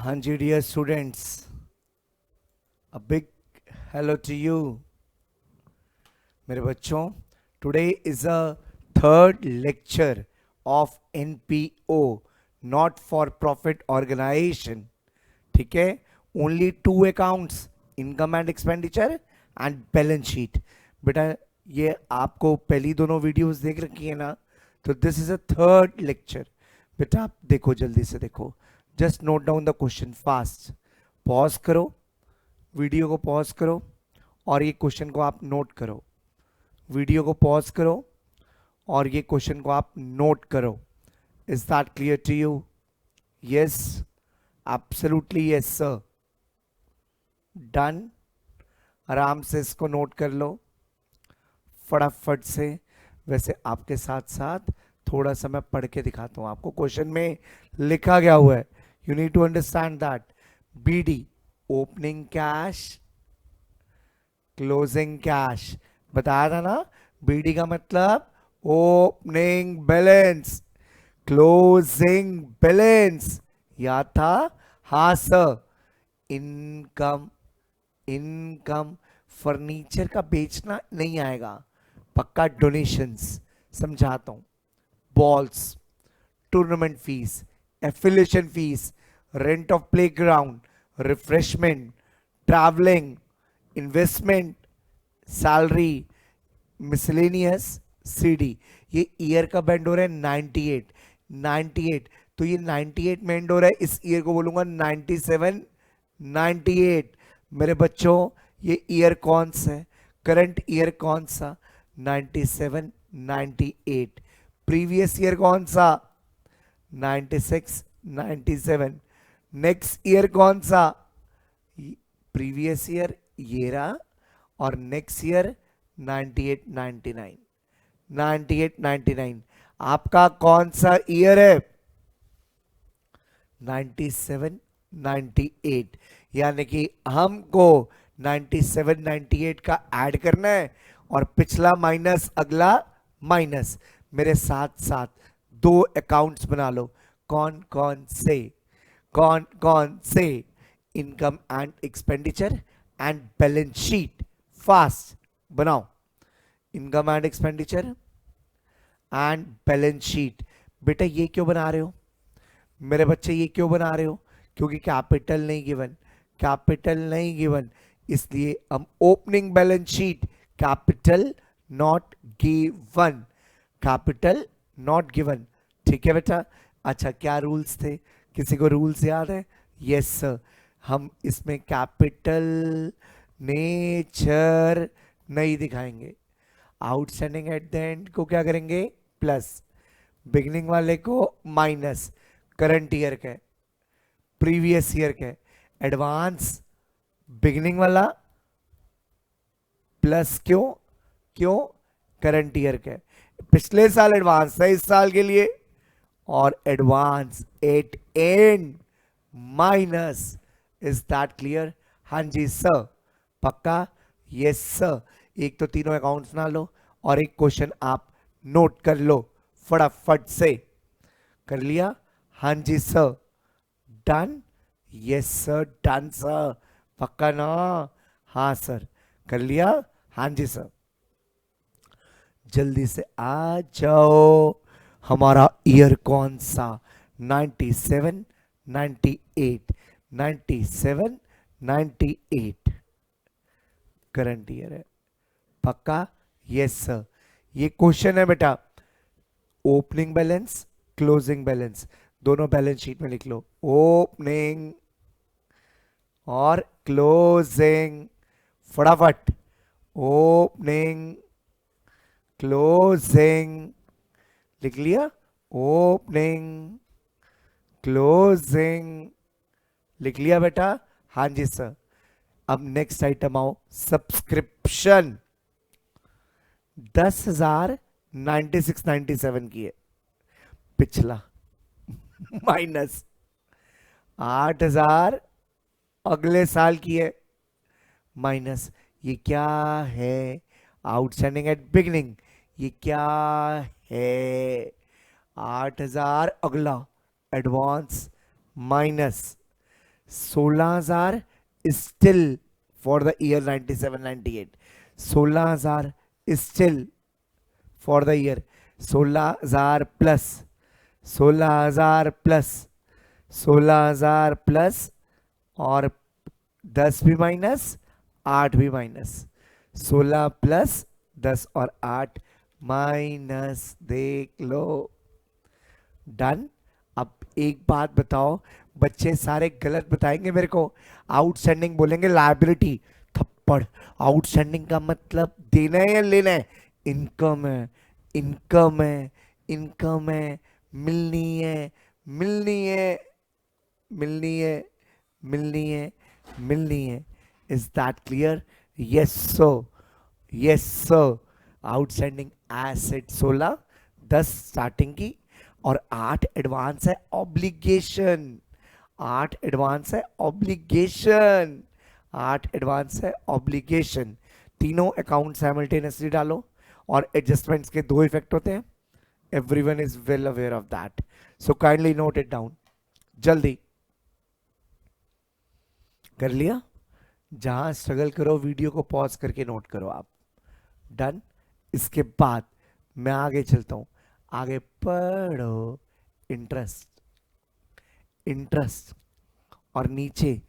हाँ जी dear students, a big hello to you मेरे बच्चों। Today is a third lecture of NPO, not for profit organisation. ठीक है, only two accounts, income and expenditure and balance sheet. बेटा ये आपको पहली दोनों वीडियोस देख रखी है ना, तो this is a third lecture. बेटा आप देखो, जल्दी से देखो, just note down the question fast. Pause करो, वीडियो को पॉज करो और ये क्वेश्चन को आप नोट करो। वीडियो को पॉज करो और ये क्वेश्चन को आप नोट करो। Is that clear to you? Yes, absolutely yes sir. Done. आराम से इसको नोट कर लो फटाफट से। वैसे आपके साथ साथ थोड़ा सा मैं पढ़ के दिखाता हूं आपको। क्वेश्चन में लिखा गया हुआ है, you need to understand that. BD, opening cash, closing cash. बताया था ना, बीडी का मतलब ओपनिंग बैलेंस, क्लोजिंग बैलेंस। याद था? हाँ सर। इनकम, इनकम फर्नीचर का बेचना नहीं आएगा, पक्का डोनेशंस। समझाता हूं। Balls, tournament fee, affiliation fees, rent of playground, refreshment, travelling, investment, salary, miscellaneous, CD. ये ईयर का बैंड हो रहा है 98। 98, तो ये 98 में एंड हो रहा है, इस ईयर को बोलूंगा 97, 98। मेरे बच्चों ये ईयर कौन सा है? करंट ईयर कौन सा? 97, 98। प्रीवियस ईयर कौन सा? 96, 97। नेक्स्ट ईयर कौन सा? प्रीवियस ईयर ये रहा, और नेक्स्ट ईयर 98, 99। 98, 99 आपका कौन सा ईयर है? 97, 98। यानी कि हमको 97, 98 का ऐड करना है और पिछला माइनस अगला माइनस। मेरे साथ साथ दो अकाउंट्स बना लो। कौन कौन से? कौन कौन से? Income and expenditure and balance sheet. Fast बनाओ। Income and expenditure and balance sheet. बेटा ये क्यों बना रहे हो मेरे बच्चे? ये क्यों बना रहे हो? क्योंकि कैपिटल नहीं गिवन, कैपिटल नहीं गिवन, इसलिए हम opening balance sheet, capital not given, capital not given. ठीक है बेटा। अच्छा क्या रूल्स थे? किसी को रूल्स याद है? Yes sir. हम इसमें कैपिटल नेचर नहीं दिखाएंगे। आउटस्टैंडिंग एट द एंड को क्या करेंगे? प्लस। बिगिनिंग वाले को माइनस। करंट ईयर के, प्रीवियस ईयर के, एडवांस बिगिनिंग वाला प्लस। क्यों? क्यों? करंट ईयर के। पिछले साल एडवांस था इस साल के लिए, और advance at and minus. Is that clear? हाँ जी सर। पक्का? Yes sir. एक तो तीनों अकाउंट्स बना लो और एक क्वेश्चन आप नोट कर लो फटाफट से। कर लिया? हाँ जी sir. Done? Yes sir, done sir. पक्का ना? हाँ सर। कर लिया? हाँ जी सर। जल्दी से आ जाओ। हमारा ईयर कौन सा? 97, 98। 97, 98 करंट ईयर है। पक्का? Yes sir. ये क्वेश्चन है बेटा। ओपनिंग बैलेंस, क्लोजिंग बैलेंस, दोनों बैलेंस शीट में लिख लो। ओपनिंग और क्लोजिंग, फटाफट। ओपनिंग, क्लोजिंग, लिख लिया? ओपनिंग, क्लोजिंग, लिख लिया बेटा? हाँ जी सर। अब नेक्स्ट आइटम आओ, सब्सक्रिप्शन। 10,000 96, 97 की है। पिछला माइनस 8,000 अगले साल की है, माइनस। ये क्या है? Outstanding at beginning. ये क्या है? 8,000 अगला, advance, minus. 16,000 is still for the year 97-98. 16,000 is still for the year 16,000 plus 16,000 plus 16,000 plus और 10 भी माइनस 8 भी माइनस 16 प्लस 10 और 8 माइनस देख लो डन। अब एक बात बताओ, बच्चे सारे गलत बताएंगे मेरे को, आउटस्टैंडिंग बोलेंगे लायबिलिटी, थप्पड़। आउटस्टैंडिंग का मतलब देना है या लेना है? इनकम है, इनकम है, इनकम है, मिलनी है, मिलनी है, मिलनी है, मिलनी है, मिलनी है। Is that clear? Yes so, yes so. Outstanding asset 16, 10 starting की और 8 एडवांस है ऑब्लिगेशन, 8 एडवांस है ऑब्लिगेशन, 8 एडवांस है ऑब्लिगेशन। तीनों अकाउंट साइमल्टेनियसली डालो और एडजस्टमेंट्स के 2 इफेक्ट होते हैं। Everyone is well aware of that, so kindly note it down. जल्दी कर लिया? जहां स्ट्रगल करो वीडियो को पॉज करके नोट करो आप। डन। इसके बाद मैं आगे चलता हूं, आगे पढ़ो। इंटरेस्ट, इंटरेस्ट और नीचे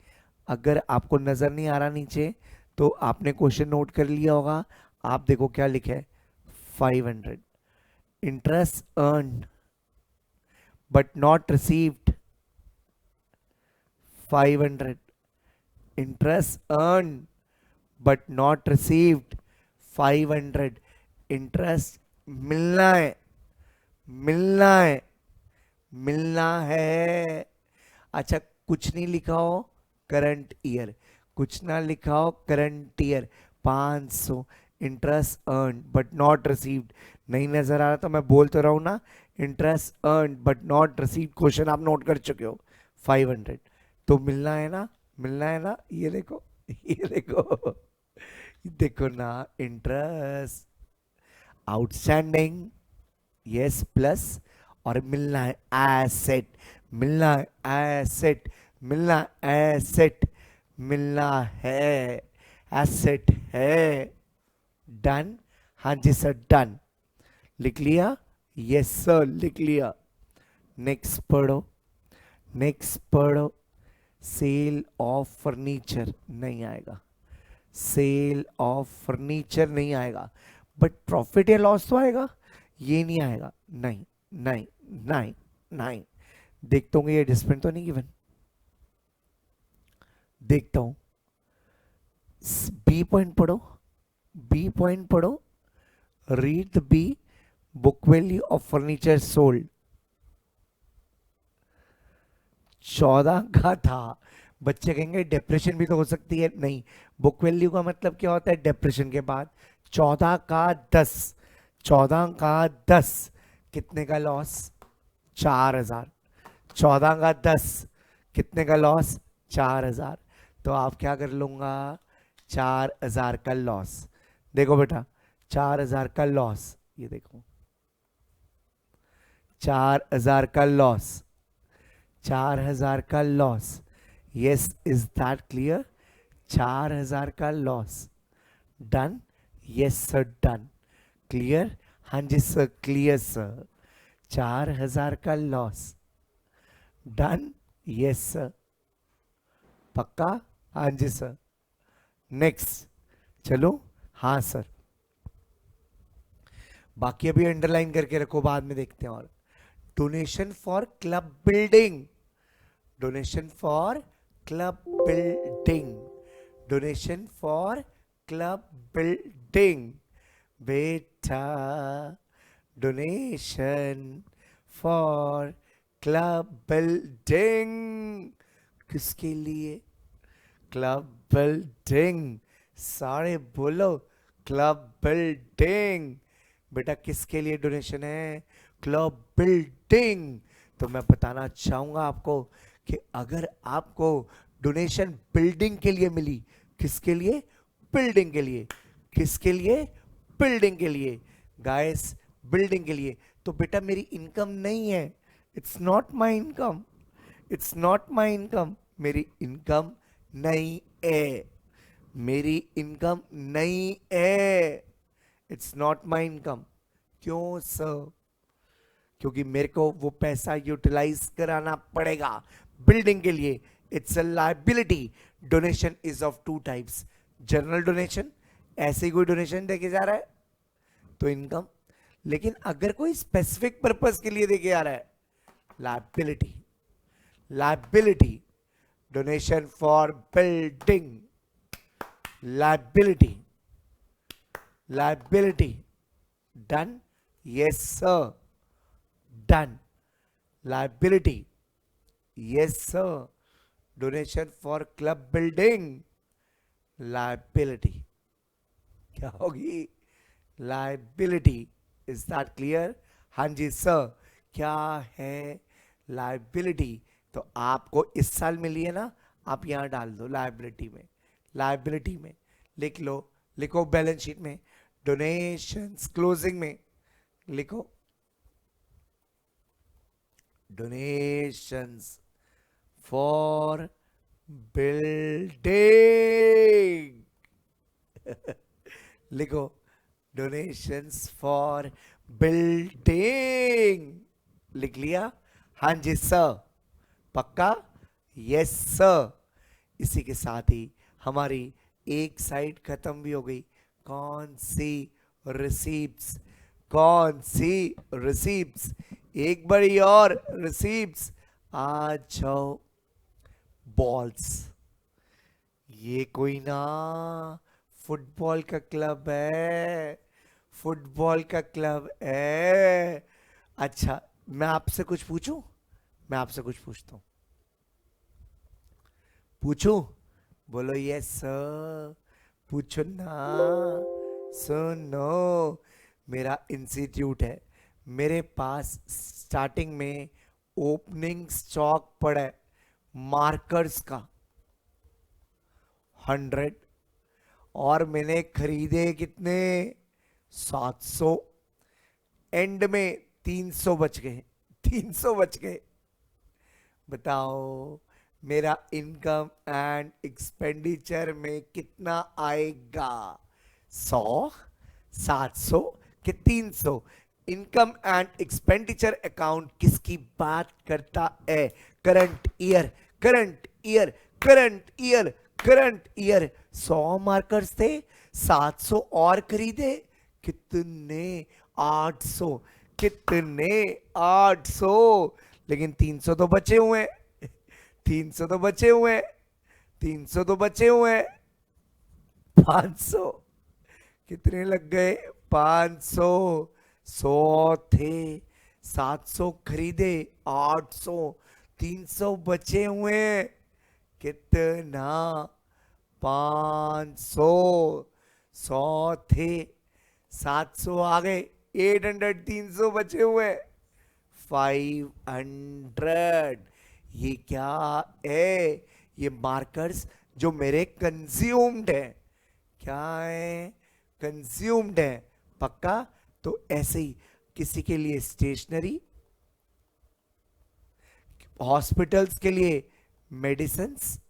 अगर आपको नजर नहीं आ रहा नीचे तो आपने क्वेश्चन नोट कर लिया होगा। आप देखो क्या लिखा है, 500 interest earn but not received, 500 interest earned but not received, 500 interest मिलना है, मिलना है, मिलना है। अच्छा कुछ नहीं लिखा हो करंट ईयर, कुछ ना लिखा हो current year, 500 interest earn but not received. नहीं नजर आ रहा तो मैं बोल तो रहा हूं ना, interest earn but not received question आप नोट कर चुके हो। 500 तो मिलना है ना, मिलना है ना। ये देखो, ये देखो, देखो ना, इंटरेस्ट आउटस्टैंडिंग यस प्लस और मिलना है एसेट, मिलना है एसेट, मिलना एसेट, मिलना है एसेट है। डन? हाँ जी सर डन। लिख लिया? यस सर लिख लिया। नेक्स्ट पढ़ो, नेक्स्ट पढ़ो। सेल ऑफ फर्नीचर नहीं आएगा, सेल ऑफ फर्नीचर नहीं आएगा, बट प्रॉफिट या लॉस तो आएगा, ये नहीं आएगा। नहीं नहीं नहीं नहीं। देखता हूँ ये डिस्प्लेन तो नहीं गिवन, देखता हूं। बी पॉइंट पढ़ो, बी पॉइंट पढ़ो। Read the B, book value of furniture sold 14 का था। बच्चे कहेंगे डिप्रेशन भी तो हो सकती है, नहीं। बुक वैल्यू का मतलब क्या होता है डिप्रेशन के बाद? 14 का 10, 14 का 10 कितने का लॉस? 4,000। 14 का 10 कितने का लॉस? 4,000। तो आप क्या कर लूंगा, 4,000 का लॉस। देखो बेटा 4,000 का लॉस, ये देखो 4,000 का लॉस, 4,000 का loss. Yes is that clear? 4,000 का loss. Done? Yes sir done. Clear? हाँ जी सर क्लियर सर। 4,000 का लॉस। डन? Yes sir. पक्का? हाँ जी सर। नेक्स्ट चलो। हाँ सर, बाकी अभी अंडरलाइन करके रखो, बाद में देखते हैं। और donation for club building, donation for club building, donation for club building. बेटा डोनेशन फॉर क्लब बिल्डिंग किसके लिए? Club building. सारे बोलो क्लब बिल्डिंग। बेटा किसके लिए डोनेशन है? Club building. तो मैं बताना चाहूंगा आपको कि अगर आपको डोनेशन बिल्डिंग के लिए मिली, किसके लिए? बिल्डिंग के लिए। किसके लिए? बिल्डिंग के लिए। गाइस बिल्डिंग के लिए। तो बेटा मेरी इनकम नहीं है, it's not my income, it's not my income. मेरी इनकम नहीं है, मेरी इनकम नहीं है, इट्स नॉट माई इनकम। क्यों सर? क्योंकि मेरे को वो पैसा यूटिलाइज कराना पड़ेगा बिल्डिंग के लिए। It's a liability. Donation is of two types, general donation, ऐसे ही कोई डोनेशन देके जा रहा है तो इनकम, लेकिन अगर कोई स्पेसिफिक पर्पस के लिए देके आ रहा है, liability. Liability, donation for building, liability, liability. Done? Yes sir, done. Liability, yes sir. Donation for club building, liability क्या होगी? लाइबिलिटी। Is that clear? हाँ जी सर। क्या है लाइबिलिटी? तो आपको इस साल मिली है ना, आप यहां डाल दो लाइबिलिटी में। लाइबिलिटी में लिख लो, लिखो बैलेंस शीट में, डोनेशंस क्लोजिंग में लिखो, डोनेशंस फॉर बिल्डिंग। लिखो, डोनेशंस फॉर बिल्डिंग। लिख लिया? हाँ जी सर। पक्का? Yes sir. इसी के साथ ही हमारी एक साइड खत्म भी हो गई। कौन सी? रिसीप्ट्स। कौन सी? रिसीप्ट्स। एक बारी और, रिसीप्ट्स। आ जाओ। बॉल्स। ये कोई ना फुटबॉल का क्लब है, फुटबॉल का क्लब है। अच्छा, मैं आपसे कुछ पूछूं? मैं आपसे कुछ पूछता हूं, पूछूं? बोलो यस सर। पूछो ना। सुनो, मेरा इंस्टीट्यूट है, मेरे पास स्टार्टिंग में ओपनिंग स्टॉक पड़ा है मार्कर्स का 100, और मैंने खरीदे कितने? 700। एंड में 300 बच गए, 300 बच गए। बताओ मेरा इनकम एंड एक्सपेंडिचर में कितना आएगा? 100, 700 कि 300? इनकम एंड एक्सपेंडिचर अकाउंट किसकी बात करता है? Current year, current year, current year, current year. 100 markers थे, 700 और खरीदे, कितने? 800। कितने? 800। लेकिन 300 तो बचे हुए हैं, 300 तो बचे हुए हैं, 300 तो बचे हुए हैं। 500। कितने लग गए? 500। 100 थे, 700 खरीदे, 800, 300 बचे हुए हैं। कितना? 500। 100 थे, 700 आ गए, 800, 300 बचे हुए, 500। ये क्या है? ये मार्कर्स जो मेरे कंज्यूम्ड है। क्या है? कंज्यूम्ड है। पक्का? तो ऐसे ही किसी के लिए स्टेशनरी, हॉस्पिटल्स के लिए मेडिसिन्स,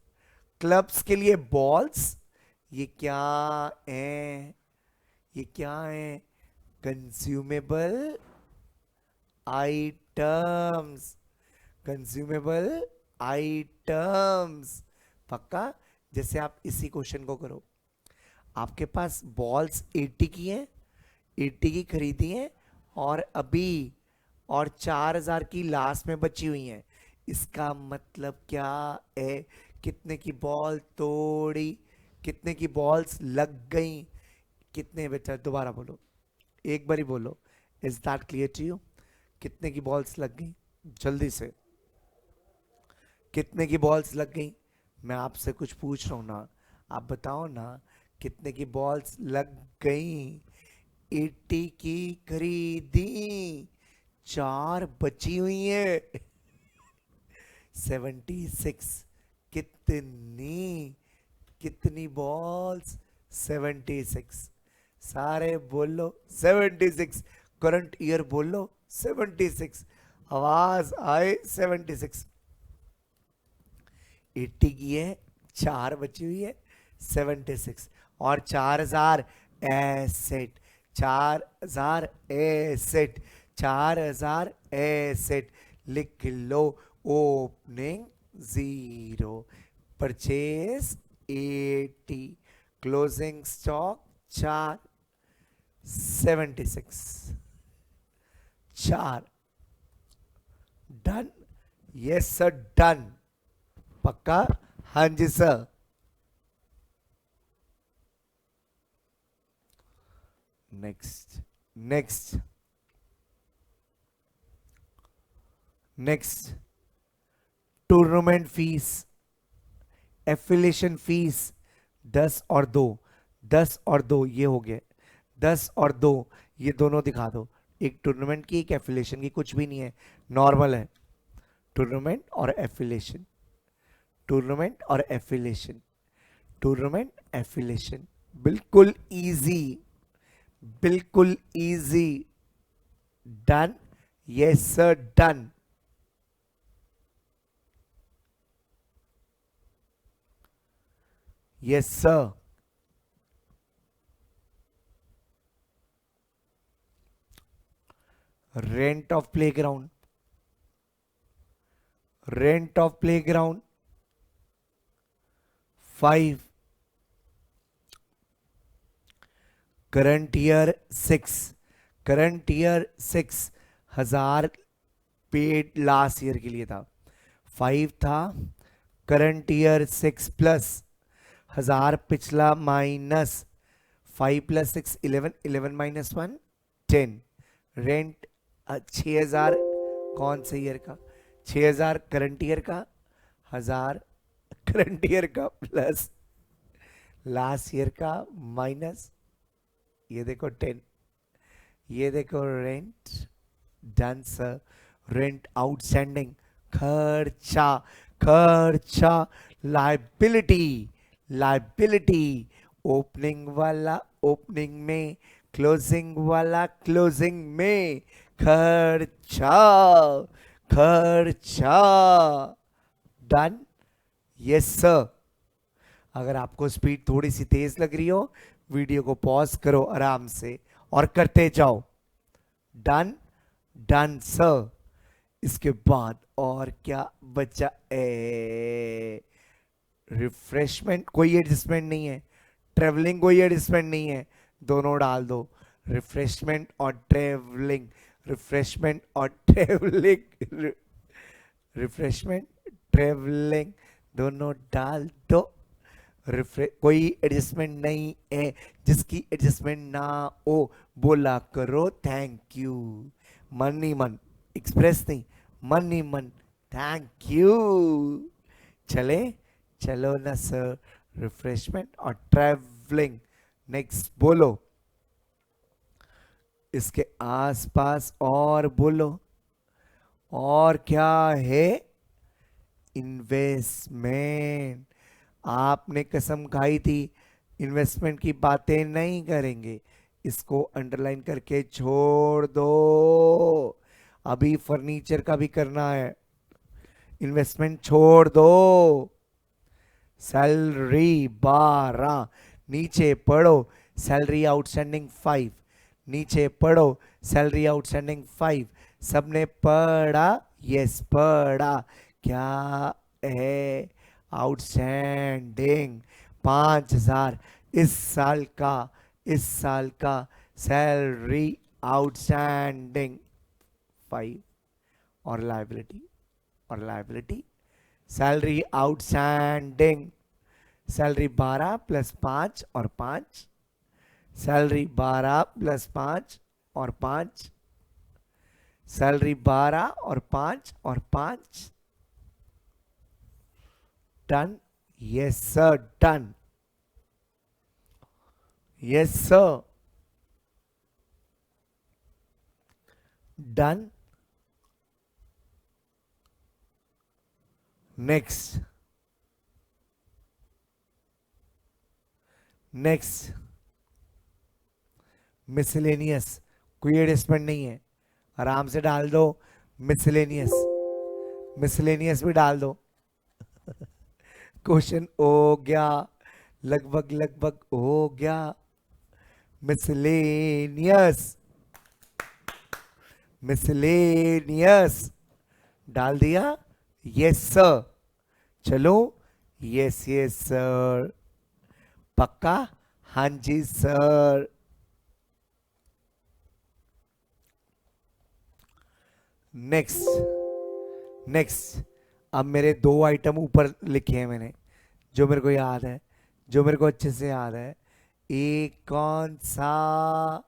क्लब्स के लिए बॉल्स। ये क्या है? ये क्या है? Consumable items, consumable items. पक्का? जैसे आप इसी क्वेश्चन को करो, आपके पास बॉल्स 80 की हैं, 80 की खरीदी हैं, और अभी और 4000 की लास्ट में बची हुई हैं। इसका मतलब क्या है? कितने की बॉल तोड़ी, कितने की बॉल्स लग गई, कितने? बेटा दोबारा बोलो, एक बारी बोलो। Is that clear to you? कितने की बॉल्स लग गई? जल्दी से, कितने की बॉल्स लग गई? मैं आपसे कुछ पूछ रहा हूं ना, आप बताओ ना, कितने की बॉल्स लग गई? 80 की खरीदी, 4 बची हुई है, 76। कितनी? कितनी बॉल्स? 76। सारे बोलो 76। करंट ईयर बोलो 76। आवाज आए 76। 80 की है, 4 बची हुई है, 76। और 4000 एसेट, 4000 एसेट, 4000 एसेट लिख लो। Opening 0, purchase 80, closing stock 4, 76, 4। Done? Yes sir, done. पक्का? हाँ जी sir. Next, next, next. Tournament fee, affiliation fee 10 और 2, 10 और 2 ये हो गए, 10 और 2 ये दोनों दिखा दो। एक टूर्नामेंट की, एक एफिलिएशन की, कुछ भी नहीं है, नॉर्मल है। टूर्नामेंट और एफिलिएशन, टूर्नामेंट और एफिलिएशन, टूर्नामेंट एफिलिएशन, बिल्कुल इजी, बिल्कुल easy. Done? Yes sir, done. Yes sir. Rent of playground, rent of playground 5, current year 6, current year 6 हजार पेड लास्ट ईयर के लिए था, 5 था। करंट ईयर 6 प्लस 1000 पिछला माइनस 5 प्लस 6 11, 11 माइनस 1 10। रेंट 6000 कौन से ईयर का? 6000 करंट ईयर का, 1000 करंट ईयर का प्लस लास्ट ईयर का माइनस ये देखो 10, ये देखो rent. Done sir. Rent outstanding, खर्चा, खर्चा, लाइबिलिटी, लाइबिलिटी, ओपनिंग वाला ओपनिंग में, क्लोजिंग वाला क्लोजिंग में, खर्चा, खर्चा। डन? Yes sir. अगर आपको स्पीड थोड़ी सी तेज लग रही हो, वीडियो को पॉज करो आराम से और करते जाओ। डन? Done sir. इसके बाद और क्या बचा? रिफ्रेशमेंट कोई एडजस्टमेंट नहीं है, ट्रेवलिंग कोई एडजस्टमेंट नहीं है, दोनों डाल दो। रिफ्रेशमेंट और ट्रेवलिंग, रिफ्रेशमेंट और ट्रेवलिंग, रिफ्रेशमेंट ट्रेवलिंग दोनों डाल दो। कोई एडजस्टमेंट नहीं है, जिसकी एडजस्टमेंट ना हो बोला करो थैंक यू। मन ही मन, एक्सप्रेस नहीं, मन ही मन, थैंक यू। चले? चलो ना सर। रिफ्रेशमेंट और ट्रैवलिंग। नेक्स्ट बोलो, इसके आसपास और बोलो, और क्या है? इन्वेस्टमेंट। आपने कसम खाई थी इन्वेस्टमेंट की बातें नहीं करेंगे, इसको अंडरलाइन करके छोड़ दो। अभी फर्नीचर का भी करना है, इन्वेस्टमेंट छोड़ दो। सैलरी 12, नीचे पढ़ो सैलरी आउटस्टैंडिंग 5, नीचे पढ़ो सैलरी आउटस्टैंडिंग 5। सबने पढ़ा? यस पढ़ा। क्या है आउटस्टैंडिंग? 5000 इस साल का, इस साल का सैलरी आउटस्टैंडिंग 5। और लाइबिलिटी, और liability salary outstanding, salary 12 plus 5 और 5, सैलरी 12 प्लस 5 और 5, सैलरी 12 और 5 और 5। Done? Yes sir, done. Yes sir, done. Next, next. Miscellaneous, कोई एडजस्टमेंट नहीं है, आराम से डाल दो। मिसलेनियस, मिसलेनियस भी डाल दो। क्वेश्चन हो गया, लगभग लगभग हो गया। मिसलेनियस, मिसलेनियस डाल दिया, यस सर। चलो, यस यस सर, पक्का, हाँ जी सर। Next, next. अब मेरे दो आइटम ऊपर लिखे हैं मैंने, जो मेरे को याद है, जो मेरे को अच्छे से याद है। एक कौन सा,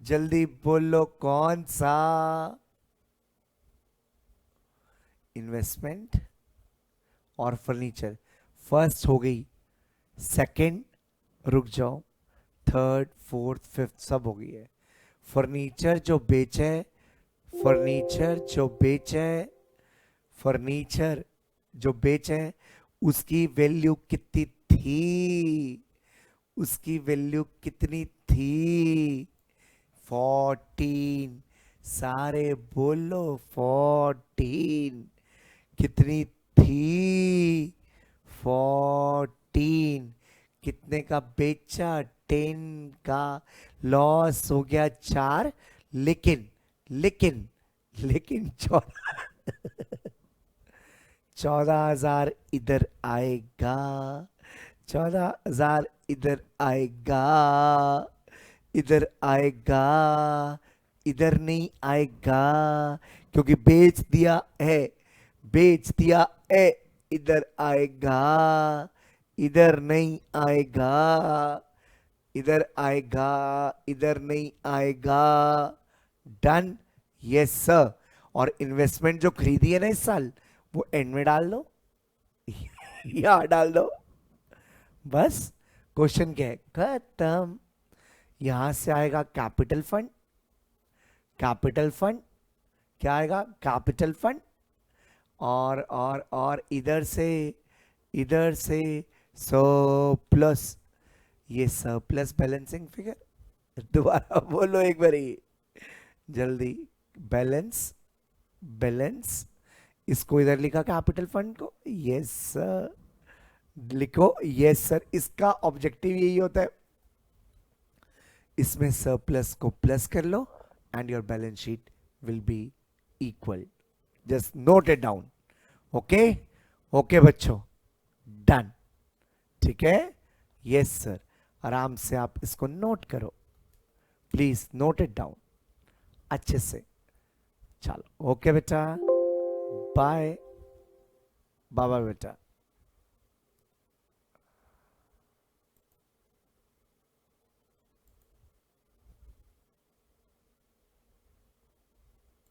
जल्दी बोलो कौन सा? इन्वेस्टमेंट और फर्नीचर फर्स्ट हो गई, सेकंड रुक जाओ, थर्ड फोर्थ फिफ्थ सब हो गई है। फर्नीचर जो बेचे, फर्नीचर जो बेचे, फर्नीचर जो बेचे, उसकी वैल्यू कितनी थी? उसकी वैल्यू कितनी थी? 14। सारे बोलो 14। कितनी थी? 14। कितने का बेचा? 10 का। लॉस हो गया 4। लेकिन, लेकिन, लेकिन 14,000 इधर आएगा, 14,000 इधर आएगा, इधर आएगा, इधर नहीं आएगा, क्योंकि बेच दिया है, बेच दिया है। इधर आएगा, इधर नहीं आएगा, इधर आएगा, इधर नहीं आएगा। Done, yes sir. और इन्वेस्टमेंट जो खरीदी है ना इस साल, वो एंड में डाल दो या डाल दो, बस। क्वेश्चन क्या है? खत्म। यहां से आएगा कैपिटल फंड, कैपिटल फंड क्या आएगा? Capital fund. और इधर से, इधर से सरप्लस, ये सरप्लस बैलेंसिंग फिगर। दोबारा बोलो एक बारी जल्दी। बैलेंस, बैलेंस, इसको इधर लिखा कैपिटल फंड को, यस सर। लिखो यस सर, इसका ऑब्जेक्टिव यही होता है, इसमें सरप्लस को प्लस कर लो and your balance sheet will be equal. Just note it down. Okay, okay बच्चों, डन। ठीक है, यस सर। आराम से आप इसको नोट करो, प्लीज नोट इट डाउन अच्छे से। चलो ओके बेटा, बाय, बाय बाय बेटा।